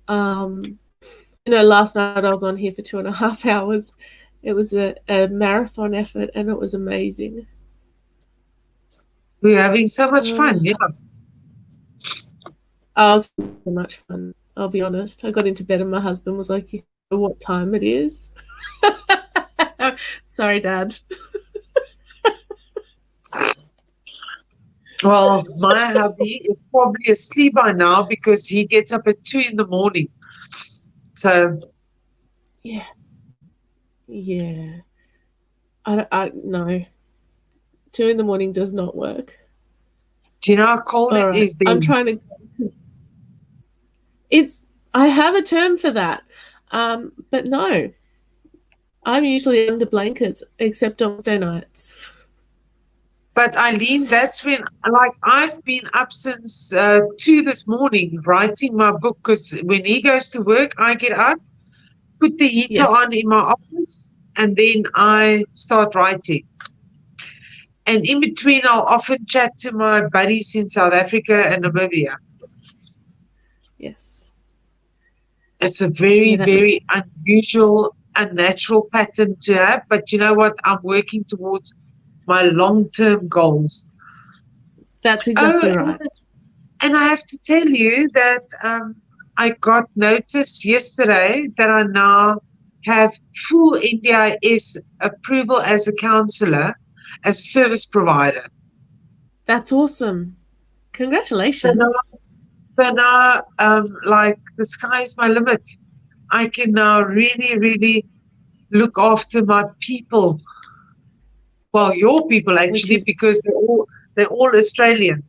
Last night I was on here for 2.5 hours. It was a marathon effort and it was amazing. We're having so much fun, yeah. Oh, it was so much fun. I'll be honest. I got into bed and my husband was like, "You know what time it is?" Sorry, Dad. Well, my hubby is probably asleep by now because he gets up at 2 a.m. So yeah. I no. 2 a.m. does not work. Do you know how cold it is then? I'm trying to. I have a term for that, but no. I'm usually under blankets, except on Wednesday nights. But Eileen, that's when, I've been up since 2 this morning writing my book, because when he goes to work, I get up, put the heater on in my office, and then I start writing. And in between, I'll often chat to my buddies in South Africa and Namibia. Yes. It's a very unusual, unnatural pattern to have. But you know what? I'm working towards my long-term goals. That's exactly right. And I have to tell you that I got notice yesterday that I now have full NDIS approval as a counselor, as a service provider. That's awesome. Congratulations. So now the sky is my limit. I can now really look after my people. Well, your people actually, because they're all Australian.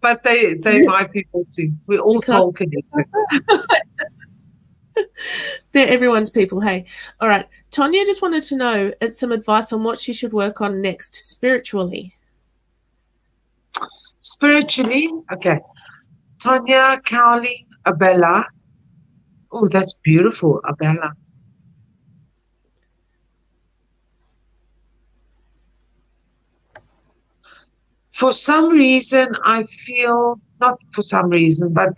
But they're my people too. We're all soul connected. They're everyone's people, hey. All right. Tonya just wanted to know some advice on what she should work on next spiritually. Spiritually? Okay. Tonya Cowling Abella, Oh, that's beautiful, Abella. For some reason, I feel, not for some reason, but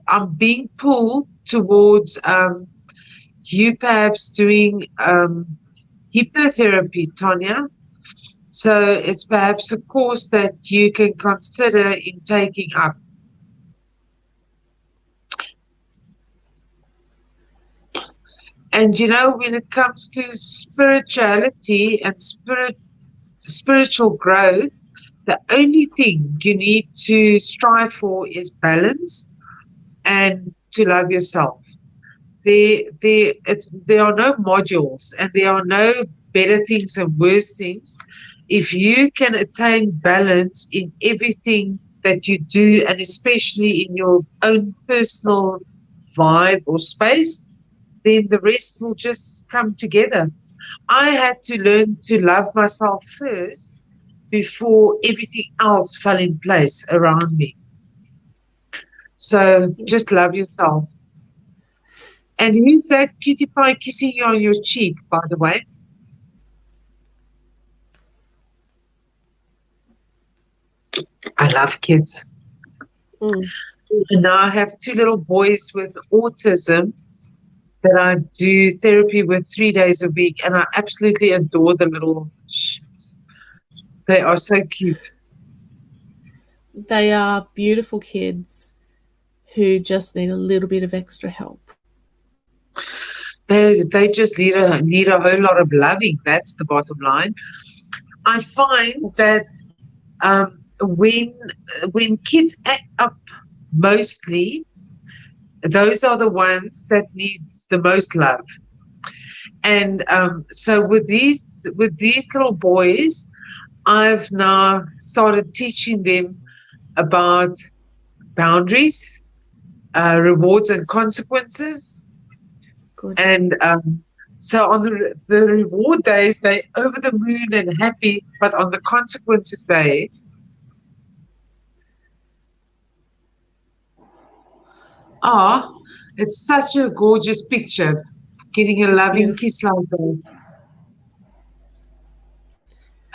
I'm being pulled towards you perhaps doing hypnotherapy, Tanya. So it's perhaps a course that you can consider in taking up. And you know, when it comes to spirituality and spiritual growth, the only thing you need to strive for is balance and to love yourself. There are no modules and there are no better things and worse things. If you can attain balance in everything that you do, and especially in your own personal vibe or space, then the rest will just come together. I had to learn to love myself first before everything else fell in place around me. So just love yourself. And who's that cutie pie kissing you on your cheek, by the way? I love kids. Mm. And now I have two little boys with autism that I do therapy with 3 days a week, and I absolutely adore the little shits. They are so cute. They are beautiful kids who just need a little bit of extra help. They just need a whole lot of loving. That's the bottom line. I find that when kids act up, mostly those are the ones that needs the most love. And so with these little boys, I've now started teaching them about boundaries, rewards and consequences. Good. And so on the reward days, they're over the moon and happy, but on the consequences day, it's such a gorgeous picture, getting a loving kiss like that.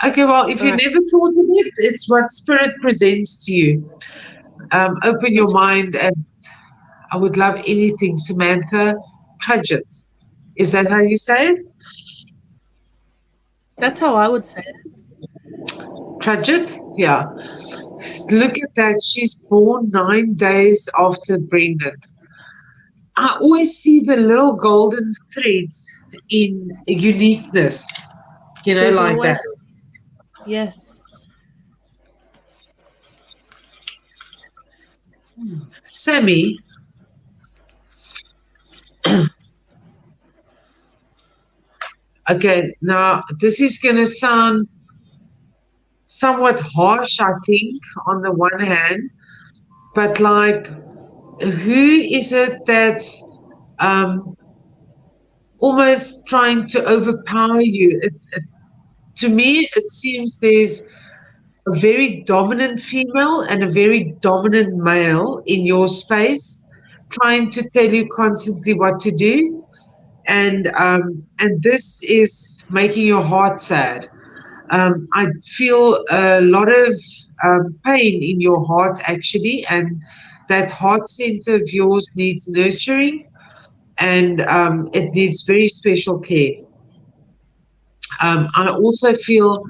Okay, well, if you never thought of it, it's what spirit presents to you. Open your mind, and I would love anything, Samantha. Trudge it. Is that how you say it? That's how I would say it. Trudge it? Yeah. Look at that. She's born 9 days after Brendan. I always see the little golden threads in uniqueness, There's like always, that. Yes. Sammy, okay, now this is going to sound somewhat harsh, I think, on the one hand, but like, who is it that's almost trying to overpower you? To me, it seems there's a very dominant female and a very dominant male in your space trying to tell you constantly what to do. And this is making your heart sad. I feel a lot of pain in your heart, actually, and that heart center of yours needs nurturing, and it needs very special care. I also feel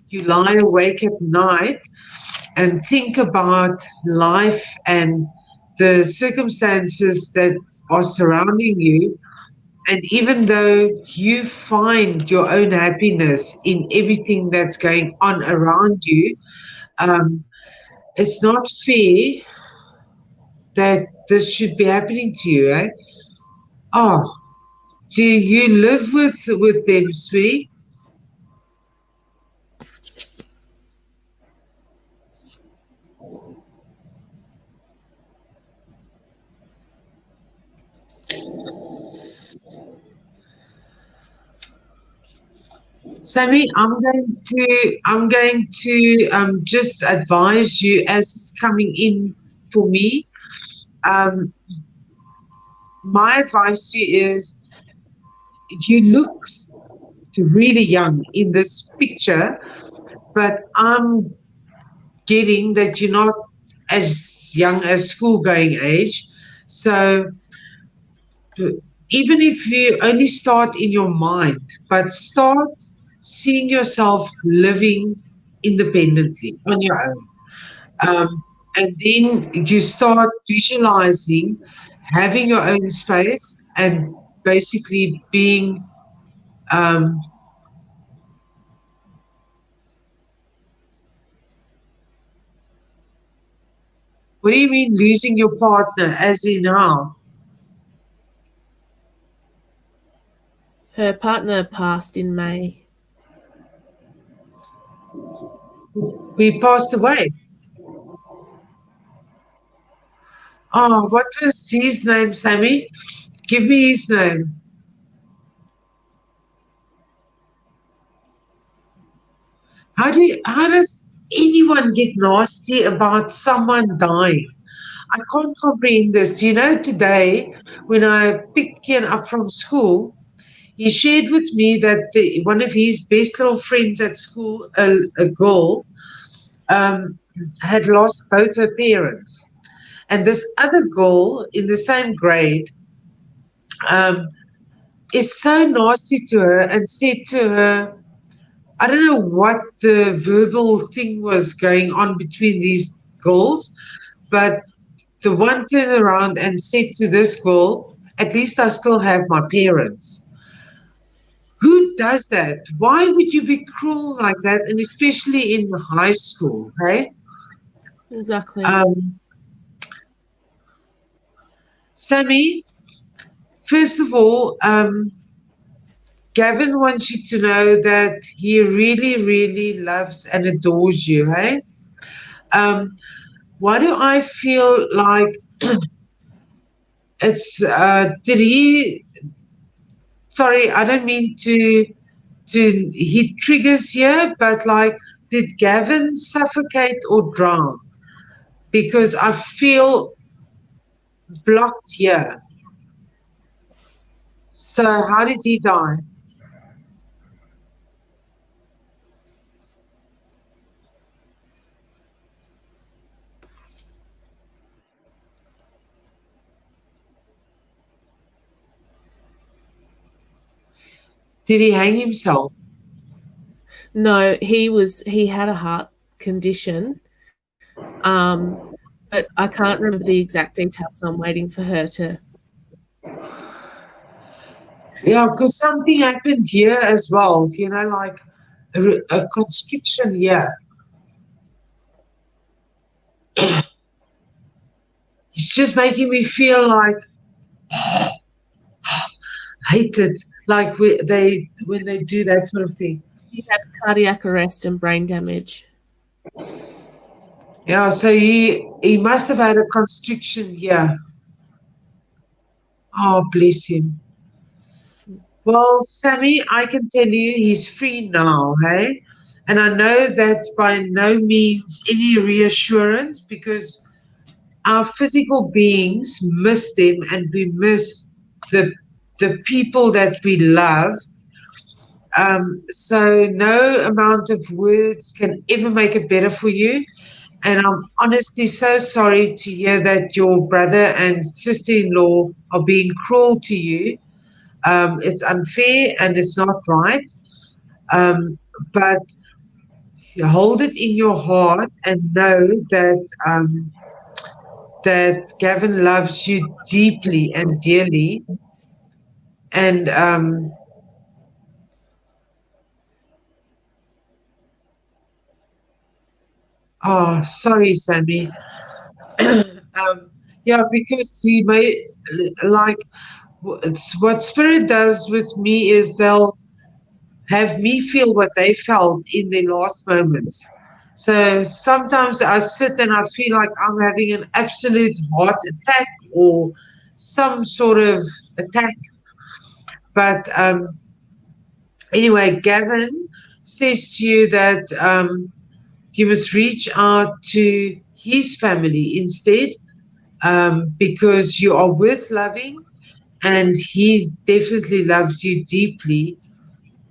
you lie awake at night and think about life and the circumstances that are surrounding you. And even though you find your own happiness in everything that's going on around you, it's not fair that this should be happening to you. Eh? Oh, do you live with them, sweet? Sammy, I'm going to just advise you as it's coming in for me. Um, my advice to you is you look really young in this picture, but I'm getting that you're not as young as school going age. So even if you only start in your mind, but start seeing yourself living independently on your own. And then you start visualizing having your own space and basically being, um, what do you mean losing your partner, as in how? Her partner passed in May. We passed away. Oh, what was his name, Sammy? Give me his name. How does anyone get nasty about someone dying? I can't comprehend this. Do you know today when I picked Kian up from school, he shared with me that one of his best little friends at school, a girl, um, had lost both her parents. And this other girl in the same grade um, is so nasty to her and said to her, I don't know what the verbal thing was going on between these girls, but the one turned around and said to this girl, at least I still have my parents. Who does that? Why would you be cruel like that? And especially in high school, hey? Exactly. Um, Sammy, first of all, Gavin wants you to know that he really, really loves and adores you, hey? Um, why do I feel like it's, did he, sorry, I don't mean to hit triggers here, but like, did Gavin suffocate or drown? Because I feel blocked here. So how did he die? Did he hang himself? No, he had a heart condition. But I can't remember the exact details, so I'm waiting for her to. Yeah, because something happened here as well, you know, like a constriction here. It's just making me feel like hated, like when they do that sort of thing. He had cardiac arrest and brain damage. Yeah, so he must have had a constriction here. Oh, bless him. Well, Sammy, I can tell you he's free now, hey? And I know that's by no means any reassurance because our physical beings miss them and we miss the people that we love. So no amount of words can ever make it better for you. And I'm honestly so sorry to hear that your brother and sister-in-law are being cruel to you. It's unfair and it's not right. Um, but hold it in your heart and know that that Gavin loves you deeply and dearly. And oh, sorry, Sammy. Yeah, because he may like what spirit does with me is they'll have me feel what they felt in their last moments. So sometimes I sit and I feel like I'm having an absolute heart attack or some sort of attack. But anyway, Gavin says to you that you must reach out to his family instead because you are worth loving and he definitely loves you deeply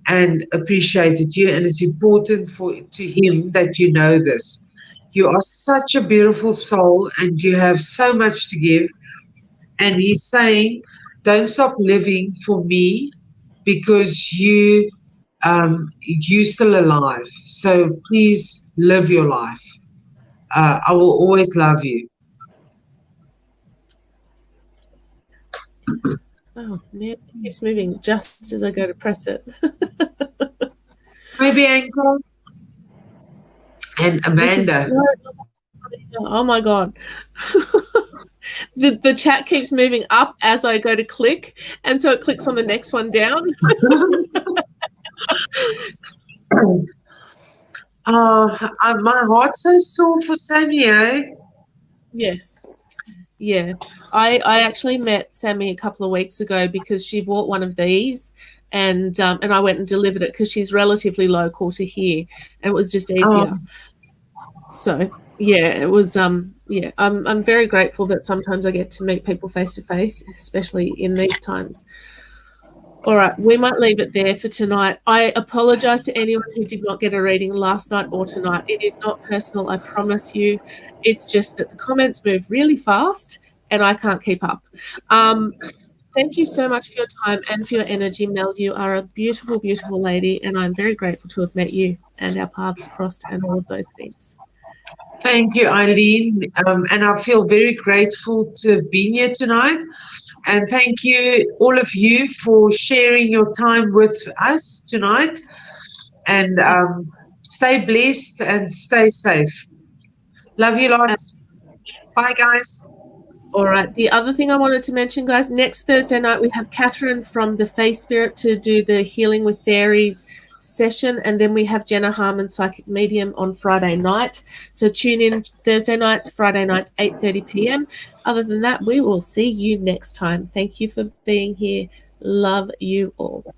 and appreciated you, and it's important to him that you know this. You are such a beautiful soul and you have so much to give. And he's saying, don't stop living for me because you're still alive. So please live your life. I will always love you. Oh, man, it keeps moving just as I go to press it. Maybe Ankle and Amanda. Oh my God. The chat keeps moving up as I go to click, and so it clicks on the next one down. My heart's so sore for Sammy, eh? Yes. Yeah. I actually met Sammy a couple of weeks ago because she bought one of these, and I went and delivered it because she's relatively local to here, and it was just easier. So yeah, it was yeah, I'm very grateful that sometimes I get to meet people face to face, especially in these times. All right, we might leave it there for tonight. I apologize to anyone who did not get a reading last night or tonight. It is not personal, I promise you. It's just that the comments move really fast and I can't keep up. Thank you so much for your time and for your energy, Mel. You are a beautiful, beautiful lady, and I'm very grateful to have met you and our paths crossed and all of those things. Thank you, Eileen. And I feel very grateful to have been here tonight. And thank you, all of you, for sharing your time with us tonight. And stay blessed and stay safe. Love you lots. Bye, guys. All right. The other thing I wanted to mention, guys, next Thursday night, we have Catherine from the Face Spirit to do the Healing with Fairies session. And then we have Jenna Harmon, Psychic Medium, on Friday night. So tune in Thursday nights, Friday nights, 8:30 p.m. Other than that, we will see you next time. Thank you for being here. Love you all.